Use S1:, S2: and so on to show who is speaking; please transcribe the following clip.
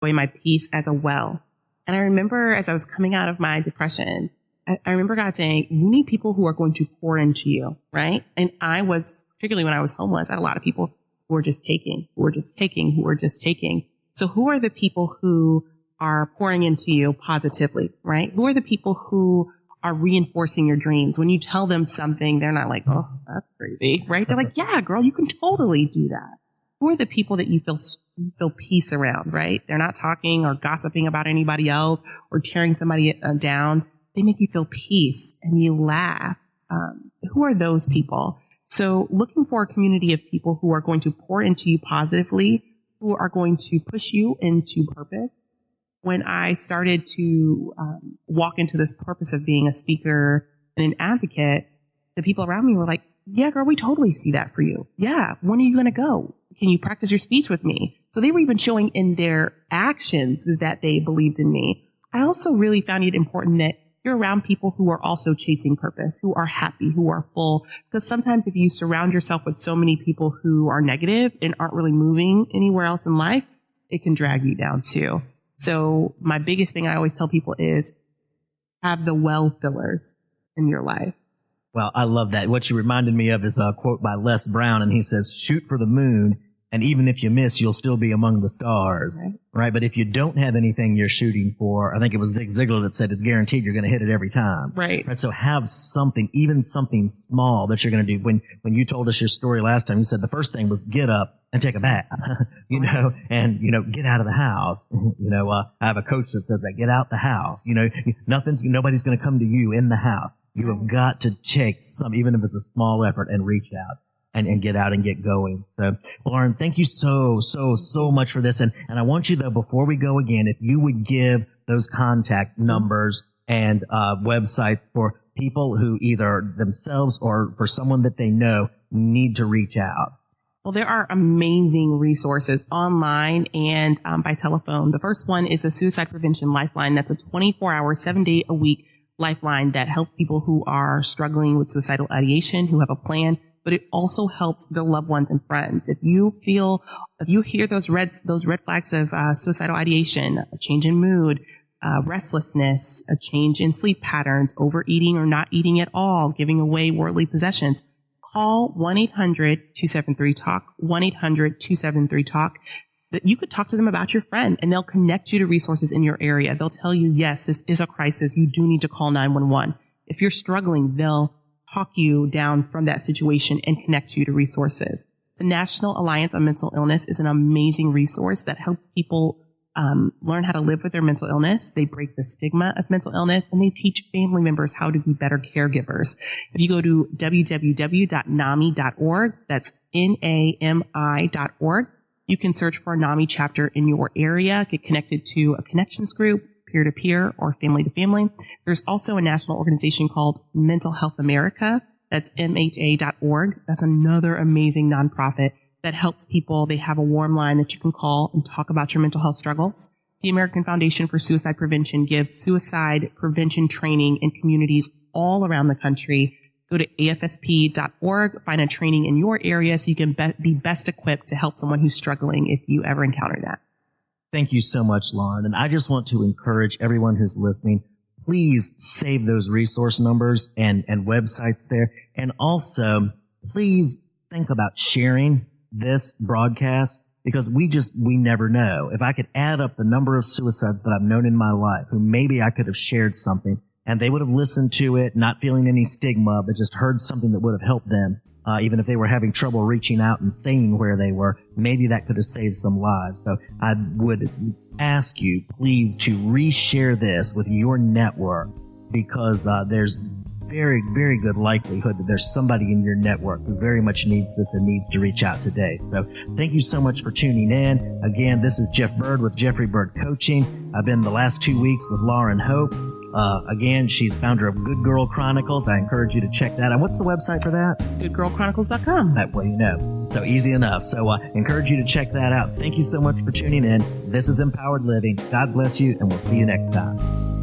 S1: enjoy my peace as a well. And I remember as I was coming out of my depression, I remember God saying, you need people who are going to pour into you, right? And I was, particularly when I was homeless, I had a lot of people who were just taking. So who are the people who are pouring into you positively, right? Who are the people who are reinforcing your dreams? When you tell them something, they're not like, oh, that's crazy, right? They're like, yeah, girl, you can totally do that. Who are the people that you feel peace around, right? They're not talking or gossiping about anybody else or tearing somebody down. They make you feel peace and you laugh. Who are those people? So looking for a community of people who are going to pour into you positively, who are going to push you into purpose. When I started to walk into this purpose of being a speaker and an advocate, the people around me were like, yeah, girl, we totally see that for you. Yeah. When are you going to go? Can you practice your speech with me? So they were even showing in their actions that they believed in me. I also really found it important that you're around people who are also chasing purpose, who are happy, who are full. Because sometimes if you surround yourself with so many people who are negative and aren't really moving anywhere else in life, it can drag you down too. So my biggest thing I always tell people is have the well fillers in your life.
S2: Well, I love that. What you reminded me of is a quote by Les Brown, and he says, shoot for the moon, and even if you miss, you'll still be among the stars. Right? But if you don't have anything you're shooting for, I think it was Zig Ziglar that said it's guaranteed you're going to hit it every time.
S1: Right.
S2: So have something, even something small that you're going to do. When you told us your story last time, you said the first thing was get up and take a bath, and, get out of the house. I have a coach that says that, get out the house. Nobody's going to come to you in the house. You have got to take some, even if it's a small effort, and reach out and get out and get going. So, Lauren, thank you so much for this. And I want you, though, before we go again, if you would give those contact numbers and websites for people who either themselves or for someone that they know need to reach out.
S1: Well, there are amazing resources online and by telephone. The first one is the Suicide Prevention Lifeline. That's a 24-hour, 7-day-a-week lifeline that helps people who are struggling with suicidal ideation, who have a plan, but it also helps their loved ones and friends. If you hear those red flags of suicidal ideation, a change in mood, restlessness, a change in sleep patterns, overeating or not eating at all, giving away worldly possessions, call 1-800-273-TALK, 1-800-273-TALK. That you could talk to them about your friend and they'll connect you to resources in your area. They'll tell you, yes, this is a crisis. You do need to call 911. If you're struggling, they'll talk you down from that situation and connect you to resources. The National Alliance on Mental Illness is an amazing resource that helps people learn how to live with their mental illness. They break the stigma of mental illness and they teach family members how to be better caregivers. If you go to www.nami.org, that's NAMI.org, you can search for a NAMI chapter in your area, get connected to a connections group, peer-to-peer or family-to-family. There's also a national organization called Mental Health America. That's MHA.org. That's another amazing nonprofit that helps people. They have a warm line that you can call and talk about your mental health struggles. The American Foundation for Suicide Prevention gives suicide prevention training in communities all around the country. Go to afsp.org, find a training in your area so you can be best equipped to help someone who's struggling if you ever encounter that.
S2: Thank you so much, Lauren. And I just want to encourage everyone who's listening, please save those resource numbers and websites there. And also, please think about sharing this broadcast because we never know. If I could add up the number of suicides that I've known in my life who maybe I could have shared something and they would have listened to it, not feeling any stigma, but just heard something that would have helped them, even if they were having trouble reaching out and saying where they were, maybe that could have saved some lives. So I would ask you, please, to reshare this with your network because there's very, very good likelihood that there's somebody in your network who very much needs this and needs to reach out today. So thank you so much for tuning in. Again, this is Jeff Byrd with Jeffrey Byrd Coaching. I've been the last 2 weeks with Lauren Hope. Again, she's founder of Good Girl Chronicles. I encourage you to check that out. What's the website for that?
S1: GoodGirlChronicles.com.
S2: That way you know. So easy enough. So encourage you to check that out. Thank you so much for tuning in. This is Empowered Living. God bless you, and we'll see you next time.